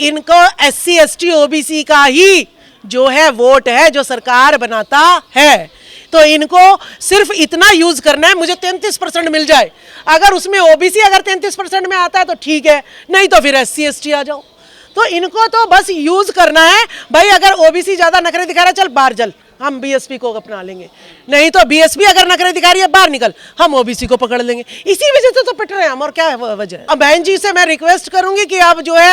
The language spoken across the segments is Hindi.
इनको SC ST OBC का ही जो है वोट है जो सरकार बनाता है, तो इनको सिर्फ इतना यूज करना है, मुझे 33% मिल जाए। अगर उसमें OBC अगर 33% में आता है तो ठीक है, नहीं तो फिर SC ST आ जाओ। तो इनको तो बस यूज करना है भाई, अगर OBC ज्यादा नखरे दिखा रहा है चल बाहर चल, हम BSP को अपना लेंगे, नहीं तो BSP अगर नखरे दिखा रही है बाहर निकल, हम OBC को पकड़ लेंगे। इसी वजह से तो पिट रहे हैं हम, और क्या वजह है। अब बहन जी से मैं रिक्वेस्ट करूंगी कि आप जो है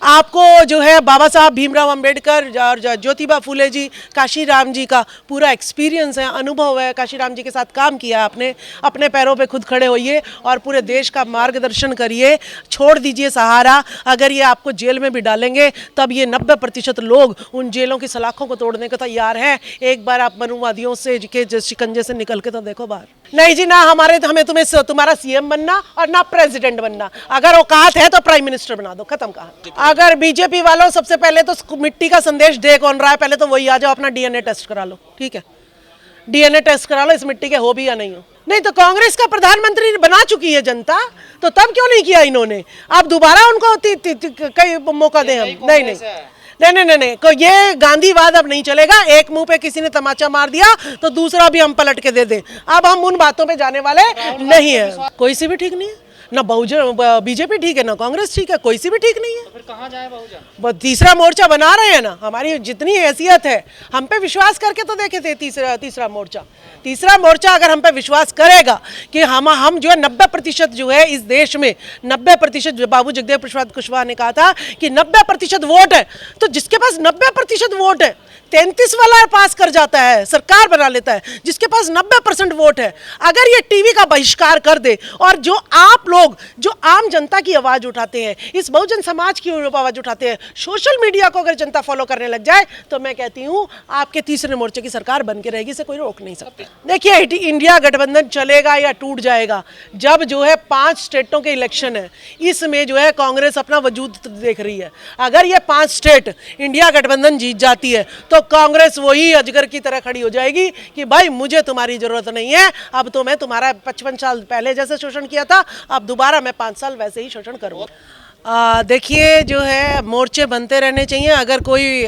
आपको जो है बाबा साहब भीमराव अंबेडकर और ज्योतिबा फूले जी, काशीराम जी का पूरा एक्सपीरियंस है, अनुभव है, काशीराम जी के साथ काम किया आपने, अपने पैरों पे खुद खड़े होइए और पूरे देश का मार्गदर्शन करिए, छोड़ दीजिए सहारा। अगर ये आपको जेल में भी डालेंगे तब ये 90% लोग उन जेलों की सलाखों को तोड़ने को तैयार हैं। एक बार आप मनुवादियों से के शिकंजे से निकल के तो देखो बाहर। नहीं जी ना, हमें तुम्हारा CM बनना और ना प्रेसिडेंट बनना, अगर औकात है तो प्राइम मिनिस्टर बना दो, खत्म कहा। अगर बीजेपी वालों सबसे पहले तो मिट्टी का संदेश दे कौन रहा है, पहले तो वही आ जाओ, अपना DNA टेस्ट करा लो, ठीक है, DNA टेस्ट करा लो, इस मिट्टी के हो भी या नहीं हो। नहीं तो कांग्रेस का प्रधानमंत्री बना चुकी है जनता, तो तब क्यों नहीं किया इन्होंने? आप दोबारा उनको कई मौका दें हम? नहीं, को ये गांधीवाद अब नहीं चलेगा। एक मुंह पे किसी ने तमाचा मार दिया तो दूसरा भी हम पलट के दे दें, अब हम उन बातों पे जाने वाले नहीं है। कोई सी भी ठीक नहीं है, ना बहुजन BJP ठीक है, ना कांग्रेस ठीक है, कोई सी भी ठीक नहीं है। तो फिर कहाँ जाए बहुजन? तीसरा मोर्चा बना रहे हैं ना, हमारी जितनी हैसियत है, हम पे विश्वास करके तो देखे थे। तीसरा मोर्चा अगर हम पे विश्वास करेगा कि हम जो है 90% जो है इस देश में 90%, बाबू जगदेव प्रसाद कुशवाहा ने कहा था कि 90% वोट है, तो जिसके पास 90% वोट है 33 वाला पास कर जाता है, सरकार बना लेता है। जिसके पास 90% वोट है, अगर ये टीवी का बहिष्कार कर दे और जो आप लोग जो आम जनता की आवाज उठाते हैं, इस बहुजन समाज की आवाज उठाते हैं, सोशल मीडिया को अगर जनता फॉलो करने लग जाए, तो मैं कहती हूँ आपके तीसरे मोर्चे की सरकार बन के रहेगी, इसे कोई रोक नहीं सकता। देखिए इंडिया गठबंधन चलेगा या टूट जाएगा, जब जो है 5 स्टेटों के इलेक्शन है, इसमें जो है कांग्रेस अपना वजूद देख रही है। अगर ये 5 स्टेट इंडिया गठबंधन जीत जाती है तो कांग्रेस वही अजगर की तरह खड़ी हो जाएगी कि भाई मुझे तुम्हारी जरूरत नहीं है, अब तो मैं तुम्हारा 55 साल पहले जैसे शोषण किया था, अब दोबारा मैं 5 साल वैसे ही शोषण करूँगा। देखिए जो है मोर्चे बनते रहने चाहिए। अगर कोई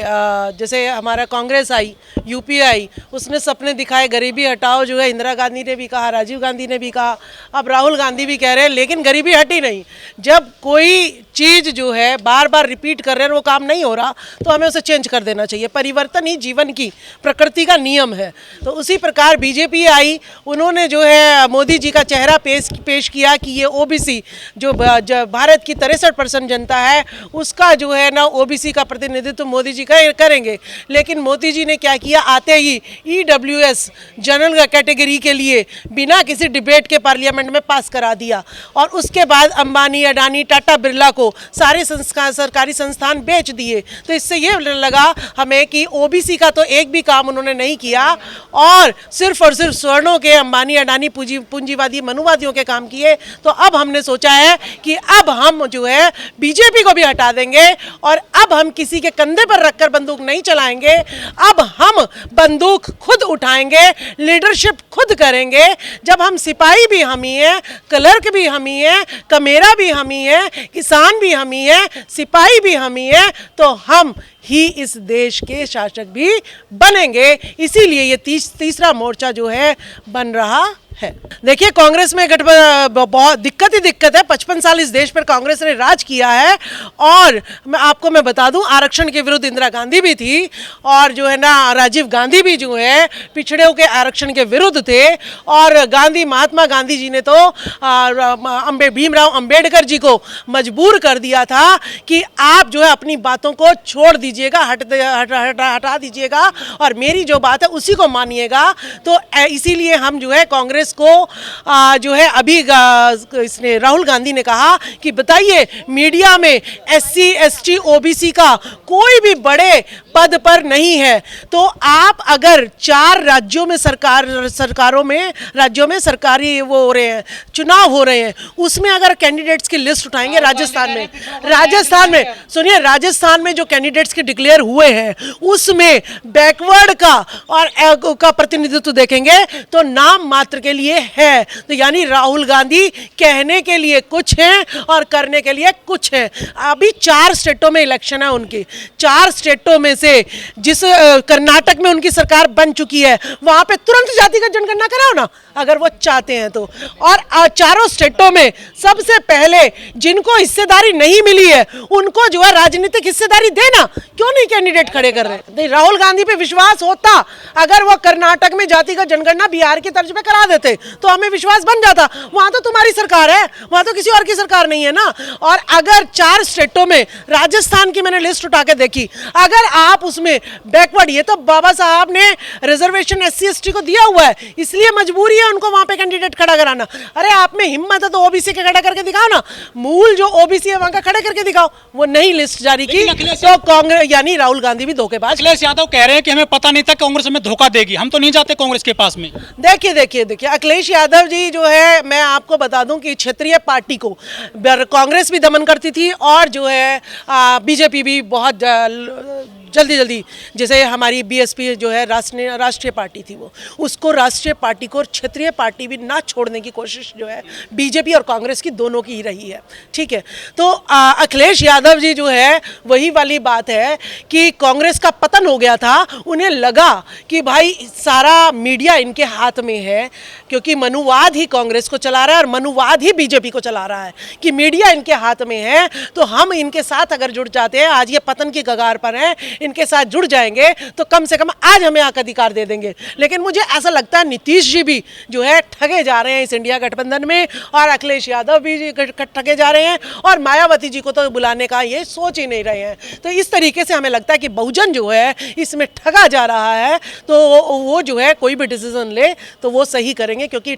जैसे हमारा कांग्रेस आई, UP आई, उसने सपने दिखाए, गरीबी हटाओ, जो है इंदिरा गांधी ने भी कहा, राजीव गांधी ने भी कहा, अब राहुल गांधी भी कह रहे हैं, लेकिन गरीबी हटी नहीं। जब कोई चीज़ जो है बार बार रिपीट कर रहे हैं, वो काम नहीं हो रहा, तो हमें उसे चेंज कर देना चाहिए। परिवर्तन ही जीवन की प्रकृति का नियम है। तो उसी प्रकार BJP आई, उन्होंने जो है मोदी जी का चेहरा पेश किया कि ये OBC जो भारत की 63% जनता है, उसका जो है ना OBC का प्रतिनिधित्व मोदी जी करेंगे। लेकिन मोदी जी ने क्या किया, आते ही EWS जनरल कैटेगरी के लिए बिना किसी डिबेट के पार्लियामेंट में पास करा दिया, और उसके बाद अंबानी, अडानी, टाटा, बिरला को सारे सरकारी संस्थान बेच दिए। तो इससे ये लगा हमें कि OBC का तो एक भी काम उन्होंने नहीं किया, और सिर्फ स्वर्णों के, अंबानी, अडानी, पूंजीवादी, मनुवादियों के काम किए। तो अब हमने सोचा है कि अब हम जो है BJP को भी हटा देंगे, और अब हम किसी के कंधे पर रखकर बंदूक नहीं चलाएंगे, अब हम बंदूक खुद उठाएंगे, लीडरशिप खुद करेंगे। जब हम सिपाही भी हम ही हैं, क्लर्क भी हम ही हैं, कमेरा भी हम ही हैं, किसान भी हम ही हैं, सिपाही भी हम ही हैं, तो हम ही इस देश के शासक भी बनेंगे। इसीलिए ये तीसरा मोर्चा जो है बन रहा है। देखिए कांग्रेस में बहुत दिक्कत है। 55 साल इस देश पर कांग्रेस ने राज किया है, और मैं बता दूं, आरक्षण के विरुद्ध इंदिरा गांधी भी थी, और जो है ना राजीव गांधी भी जो है पिछड़ों के आरक्षण के विरुद्ध थे। और महात्मा गांधी जी ने तो भीमराव अंबेडकर जी को मजबूर कर दिया था कि आप जो है अपनी बातों को छोड़ दीजिएगा, हटा दीजिएगा, और मेरी जो बात है उसी को मानिएगा। तो इसीलिए हम जो है कांग्रेस को जो है अभी इसने राहुल गांधी ने कहा कि बताइए मीडिया में SC ST OBC का कोई भी बड़े पद पर नहीं है, तो आप अगर 4 राज्यों में राज्यों में सरकारी वो हो रहे हैं, चुनाव हो रहे हैं, उसमें अगर कैंडिडेट्स की लिस्ट उठाएंगे, राजस्थान में सुनिए, राजस्थान में जो कैंडिडेट्स की डिक्लेयर हुए हैं उसमें बैकवर्ड का और का प्रतिनिधित्व देखेंगे तो नाम मात्र के लिए है। तो यानी राहुल गांधी कहने के लिए कुछ है और करने के लिए कुछ है। अभी 4 स्टेटों में इलेक्शन है उनकी, 4 स्टेटों में से जिस कर्नाटक में उनकी सरकार बन चुकी है वहां पे तुरंत जातिगत जनगणना कराओ ना अगर वो चाहते हैं तो। और चारों स्टेटों में सबसे पहले जिनको हिस्सेदारी नहीं मिली है उनको जो है राजनीतिक हिस्सेदारी देना, क्यों नहीं कैंडिडेट खड़े कर रहे हैं। राहुल गांधी पे विश्वास होता अगर वो कर्नाटक में जातिगत जनगणना बिहार की तर्ज पे करा देते तो हमें विश्वास बन जाता। वहां तो तुम्हारी सरकार है, वहां तो किसी और की सरकार नहीं है ना। और अगर 4 स्टेटों में, राजस्थान की मैंने लिस्ट उठा के देखी, अगर आप उसमें बैकवर्ड, ये तो बाबा साहब ने रिजर्वेशन SC ST को दिया हुआ है इसलिए मजबूरी है उनको वहां पे कैंडिडेट खड़ा कराना। अरे आप में हिम्मत है तो ओबीसी के खड़ा करके दिखाओ ना, मूल जो ओबीसी है वहां का खड़े करके दिखाओ। वो नहीं लिस्ट जारी की तो कांग्रेस यानी राहुल गांधी भी धोखेबाज। अखिलेश यादव कह रहे हैं कि हमें पता नहीं था कांग्रेस हमें धोखा देगी, हम तो नहीं जाते कांग्रेस के पास में। देखिए अखिलेश यादव जी जो है, मैं आपको बता दूं कि क्षेत्रीय पार्टी को कांग्रेस भी दमन करती थी और जो है बीजेपी भी बहुत जल्दी जैसे हमारी बीएसपी जो है राष्ट्रीय पार्टी थी, वो उसको राष्ट्रीय पार्टी को और क्षेत्रीय पार्टी भी ना छोड़ने की कोशिश जो है बीजेपी और कांग्रेस की दोनों की ही रही है। ठीक है, तो अखिलेश यादव जी जो है वही वाली बात है कि कांग्रेस का पतन हो गया था, उन्हें लगा कि भाई सारा मीडिया इनके हाथ में है क्योंकि मनुवाद ही कांग्रेस को चला रहा है और मनुवाद ही बीजेपी को चला रहा है कि मीडिया इनके हाथ में है, तो हम इनके साथ अगर जुड़ जाते हैं, आज ये पतन की कगार पर हैं, इनके साथ जुड़ जाएंगे तो कम से कम आज हमें हक अधिकार दे देंगे। लेकिन मुझे ऐसा लगता है नीतीश जी भी जो है ठगे जा रहे हैं इस इंडिया गठबंधन में और अखिलेश यादव भी ठगे जा रहे हैं और मायावती जी को तो बुलाने का ये सोच ही नहीं रहे हैं। तो इस तरीके से हमें लगता है कि बहुजन जो है इसमें ठगा जा रहा है, तो वो जो है कोई भी डिसीजन ले तो वो सही करेंगे क्योंकि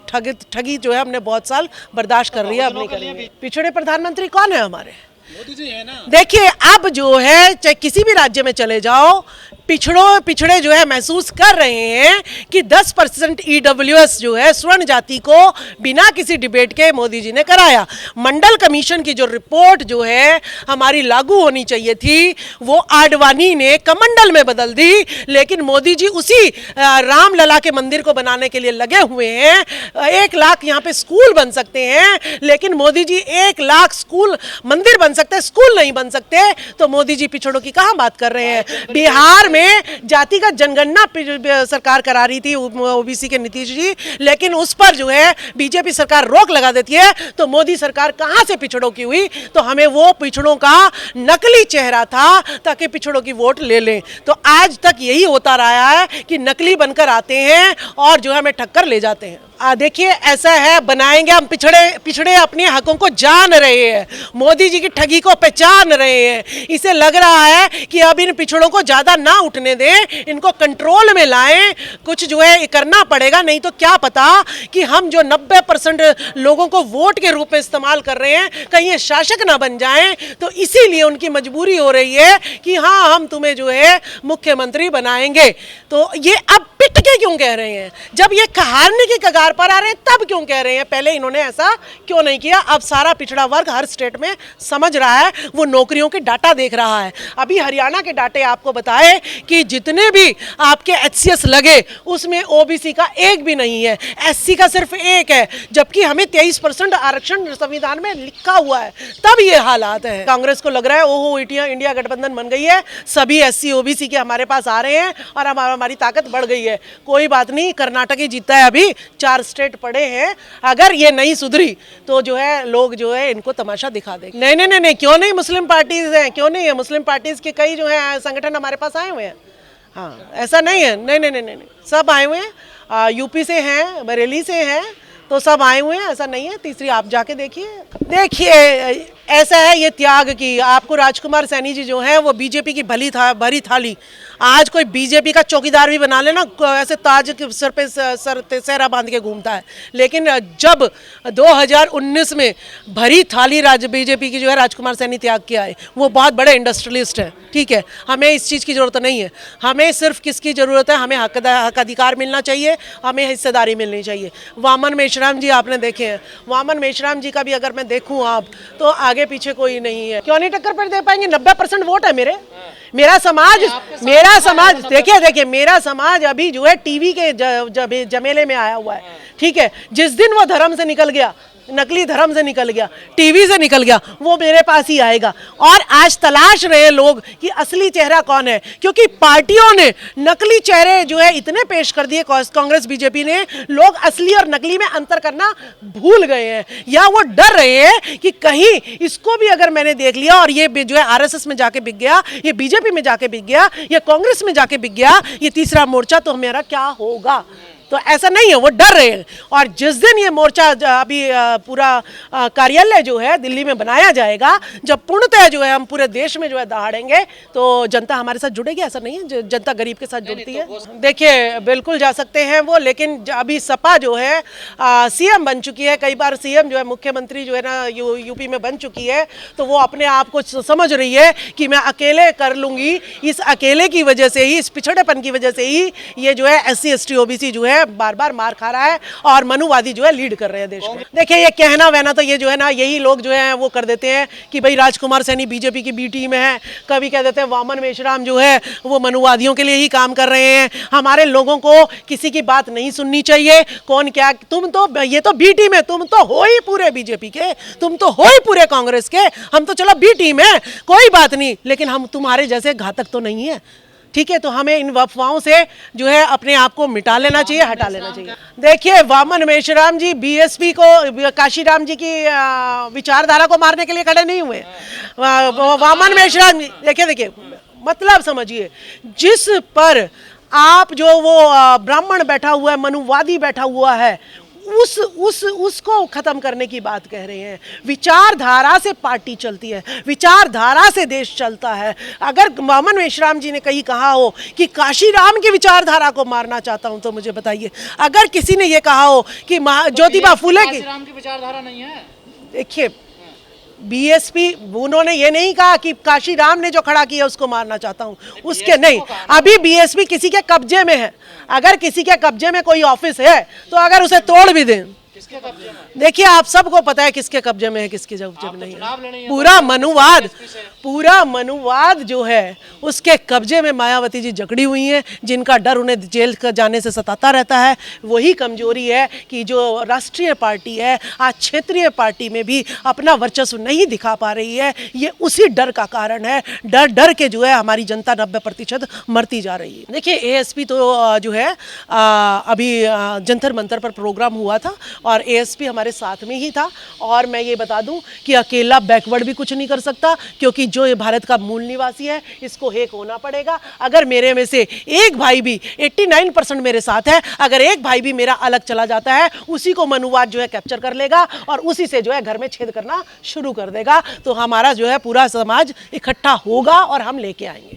ठगी जो है हमने बहुत साल बर्दाश्त कर रही है, अब नहीं करेंगे। पिछड़े प्रधानमंत्री कौन है हमारे? मोदी जी है ना। देखिए अब जो है चाहे किसी भी राज्य में चले जाओ, पिछड़े जो है महसूस कर रहे हैं कि 10% EWS जो है स्वर्ण जाति को बिना किसी डिबेट के मोदी जी ने कराया। मंडल कमीशन की जो रिपोर्ट जो है हमारी लागू होनी चाहिए थी वो आडवाणी ने कमंडल में बदल दी, लेकिन मोदी जी उसी रामलला के मंदिर को बनाने के लिए लगे हुए हैं। 1 लाख यहाँ पे स्कूल बन सकते हैं, लेकिन मोदी जी 1 लाख स्कूल मंदिर बन सकते हैं, स्कूल नहीं बन सकते। तो मोदी जी पिछड़ों की कहाँ बात कर रहे हैं? बिहार में जातिगत जनगणना सरकार करा रही थी ओबीसी के नीतीश जी, लेकिन उस पर जो है बीजेपी सरकार रोक लगा देती है। तो मोदी सरकार कहां से पिछड़ों की हुई? तो हमें वो पिछड़ों का नकली चेहरा था ताकि पिछड़ों की वोट ले लें। तो आज तक यही होता रहा है कि नकली बनकर आते हैं और जो है हमें ठक्कर ले जाते हैं। देखिए ऐसा है, बनाएंगे हम पिछड़े अपने हकों को जान रहे हैं, मोदी जी की ठगी को पहचान रहे हैं। इसे लग रहा है कि अब इन पिछड़ों को ज्यादा ना उठने दें, इनको कंट्रोल में लाएं, कुछ जो है करना पड़ेगा, नहीं तो क्या पता कि हम जो 90% लोगों को वोट के रूप में इस्तेमाल कर रहे हैं कहीं ये शासक ना बन जाएं। तो इसीलिए उनकी मजबूरी हो रही है कि हाँ हम तुम्हें जो है मुख्यमंत्री बनाएंगे। तो ये अब पिट के क्यों कह रहे हैं? जब ये हारने की कगार पर आ रहे हैं तब क्यों कह रहे हैं? पहले इन्होंने ऐसा क्यों नहीं किया? अब सारा पिछड़ा वर्ग हर स्टेट में समझ रहा है, वो नौकरियों के डाटा देख रहा है। अभी हरियाणा के डाटे आपको बताए कि जितने भी आपके HCS लगे उसमें OBC का एक भी नहीं है, SC का सिर्फ 1 है, जबकि हमें 23% आरक्षण संविधान में लिखा हुआ है। तब ये हालात है। कांग्रेस को लग रहा है ओहो इंडिया गठबंधन बन गई है, सभी SC OBC के हमारे पास आ रहे हैं और हमारी ताकत बढ़ गई है। कोई बात नहीं, कर्नाटक ही जीतता है, अभी 4 स्टेट पड़े हैं। अगर ये नहीं सुधरी तो जो है लोग जो है इनको तमाशा दिखा देंगे। नहीं, क्यों नहीं? मुस्लिम पार्टीज हैं, क्यों नहीं है? मुस्लिम पार्टीज के कई जो है संगठन हमारे पास आए हुए हैं। हाँ, ऐसा नहीं है, नहीं, सब आए हुए हैं, यूपी से हैं, बरेली से हैं, तो सब आए हुए हैं, ऐसा नहीं है। तीसरी आप जाके देखिए ऐसा है ये त्याग की। आपको राजकुमार सैनी जी जो है वो बीजेपी की भरी थाली, आज कोई बीजेपी का चौकीदार भी बना लेना, ऐसे ताज के सर पे सेहरा बांध के घूमता है। लेकिन जब 2019 में भरी थाली बीजेपी की जो है राजकुमार सैनी त्याग के आए, वो बहुत बड़े इंडस्ट्रियलिस्ट है। ठीक है, हमें इस चीज़ की ज़रूरत नहीं है, हमें सिर्फ किसकी ज़रूरत है? हमें हक अधिकार मिलना चाहिए, हमें हिस्सेदारी मिलनी चाहिए। वामन मेश्राम जी आपने देखे हैं, वामन मेश्राम जी का भी अगर मैं देखूँ आप तो आगे पीछे कोई नहीं है। क्यों नहीं टक्कर पर दे पाएंगे? 90% वोट है मेरा समाज देखिए मेरा समाज अभी जो है टीवी के जमेले में आया हुआ है। ठीक है, जिस दिन वो धर्म से निकल गया, नकली धर्म से निकल गया, टीवी से निकल गया, वो मेरे पास ही आएगा। और आज तलाश रहे लोग कि असली चेहरा कौन है, क्योंकि पार्टियों ने नकली चेहरे जो है इतने पेश कर दिए, कांग्रेस बीजेपी ने, लोग असली और नकली में अंतर करना भूल गए हैं, या वो डर रहे हैं कि कहीं इसको भी अगर मैंने देख लिया और ये जो है आरएसएस में जाके बिक गया, ये बीजेपी में जाके बिक गया, ये कांग्रेस में जाके बिक गया, ये तीसरा मोर्चा तो मेरा क्या होगा। तो ऐसा नहीं है, वो डर रहे हैं। और जिस दिन ये मोर्चा अभी पूरा कार्यालय जो है दिल्ली में बनाया जाएगा, जब पूर्णतः जो है हम पूरे देश में जो है दहाड़ेंगे, तो जनता हमारे साथ जुड़ेगी। ऐसा नहीं है जनता गरीब के साथ जुड़ती है। देखिए बिल्कुल जा सकते हैं वो, लेकिन अभी सपा जो है सीएम बन चुकी है, कई बार सीएम जो है मुख्यमंत्री जो है ना यूपी में बन चुकी है, तो वो अपने आप को समझ रही है कि मैं अकेले कर लूंगी। इस अकेले की वजह से ही, इस पिछड़ेपन की वजह से ही ये जो है SC ST OBC जो है बार बार मार खा रहा है और मनुवादी जो है लीड कर रहे हैं देश में। देखिए ये कहना वहना तो ये जो है ना, यही लोग जो है वो कर देते हैं कि भाई राजकुमार सैनी बीजेपी की बी टीम है, कभी कह देते हैं वामन मेश्राम जो है वो मनुवादियों के लिए ही काम कर रहे हैं। हमारे लोगों को किसी की बात नहीं सुननी चाहिए। कौन क्या, तुम तो ये तो बी टीम है, तुम तो हो ही पूरे बीजेपी के, तुम तो हो ही पूरे कांग्रेस के, हम तो चलो बी टीम है, कोई बात नहीं, लेकिन हम तुम्हारे जैसे घातक तो नहीं है। ठीक है, तो हमें इन अफवाहों से जो है अपने आप को मिटा लेना चाहिए, हटा लेना चाहिए। देखिए वामन मेश्राम जी बीएसपी को, काशीराम जी की विचारधारा को मारने के लिए खड़े नहीं हुए। वामन मेश्राम जी देखिए मतलब समझिए, जिस पर आप जो वो ब्राह्मण बैठा हुआ है, मनुवादी बैठा हुआ है, उसको खत्म करने की बात कह रहे हैं। विचारधारा से पार्टी चलती है, विचारधारा से देश चलता है। अगर वामन मेश्राम जी ने कहीं कहा हो कि काशीराम की विचारधारा को मारना चाहता हूं, तो मुझे बताइए। अगर किसी ने यह कहा हो कि ज्योतिबा फुले की विचारधारा नहीं है, देखिए बीएसपी, उन्होंने ये नहीं कहा कि काशीराम ने जो खड़ा किया उसको मारना चाहता हूं, उसके नहीं। अभी बीएसपी किसी के कब्जे में है। अगर किसी के कब्जे में कोई ऑफिस है तो अगर उसे तोड़ भी दें, किसके कब्जे में? देखिए आप सबको पता है किसके कब्जे में है, किसके कब्जे में नहीं है। पूरा मनुवाद जो है उसके कब्जे में मायावती जी जकड़ी हुई हैं, जिनका डर उन्हें जेल जाने से सताता रहता है। वही कमजोरी है कि जो राष्ट्रीय पार्टी है आज क्षेत्रीय पार्टी में भी अपना वर्चस्व नहीं दिखा पा रही है। ये उसी डर का कारण है। डर के जो है हमारी जनता 90% मरती जा रही है। देखिए एएसपी तो जो है अभी जंतर मंतर पर प्रोग्राम हुआ था और एएसपी हमारे साथ में ही था। और मैं ये बता दूं कि अकेला बैकवर्ड भी कुछ नहीं कर सकता, क्योंकि जो ये भारत का मूल निवासी है इसको एक होना पड़ेगा। अगर मेरे में से एक भाई भी 89% मेरे साथ है, अगर एक भाई भी मेरा अलग चला जाता है, उसी को मनुवाद जो है कैप्चर कर लेगा और उसी से जो है घर में छेद करना शुरू कर देगा। तो हमारा जो है पूरा समाज इकट्ठा होगा और हम लेके आएंगे।